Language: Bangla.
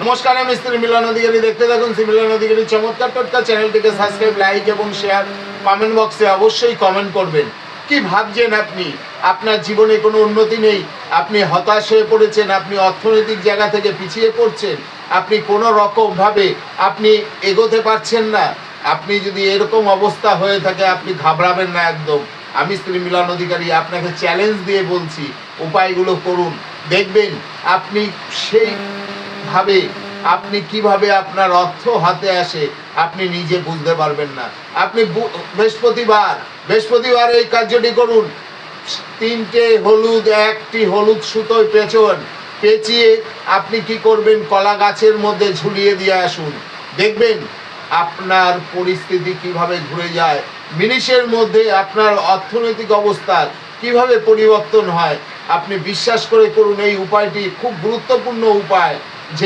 নমস্কার, আমি মিস্ত্রি মিলন অধিকারী। দেখতে থাকুন মিলন অধিকারী চমৎকার টোটকা। চ্যানেলটিকে সাবস্ক্রাইব, লাইক এবং শেয়ার। কমেন্ট বক্সে অবশ্যই কমেন্ট করবেন। কি ভাবছেন আপনি? আপনার জীবনে কোনো উন্নতি নেই, আপনি হতাশ হয়ে পড়েছেন, আপনি অর্থনৈতিক জায়গা থেকে পিছিয়ে পড়ছেন, আপনি কোনো রকমভাবে আপনি এগোতে পারছেন না। আপনি যদি এরকম অবস্থা হয়ে থাকে, আপনি ঘাবড়াবেন না একদম। আমি স্ত্রী মিলন অধিকারী আপনাকে চ্যালেঞ্জ দিয়ে বলছি, উপায়গুলো করুন, দেখবেন আপনি সেইভাবে আপনি কিভাবে আপনার অর্থ হাতে আসে আপনি নিজে বুঝতে পারবেন না। আপনি বৃহস্পতিবার এই কার্যটি করুন। 3টে হলুদ, 1টি হলুদ সুতোয় পেঁচিয়ে আপনি কি করবেন, কলা গাছের মধ্যে ঝুলিয়ে দিয়ে আসুন। দেখবেন আপনার পরিস্থিতি কিভাবে ঘুরে যায়, মিনিটের মধ্যে আপনার অর্থনৈতিক অবস্থার কিভাবে পরিবর্তন হয়। আপনি বিশ্বাস করে করুন, এই উপায়টি খুব গুরুত্বপূর্ণ উপায়, যে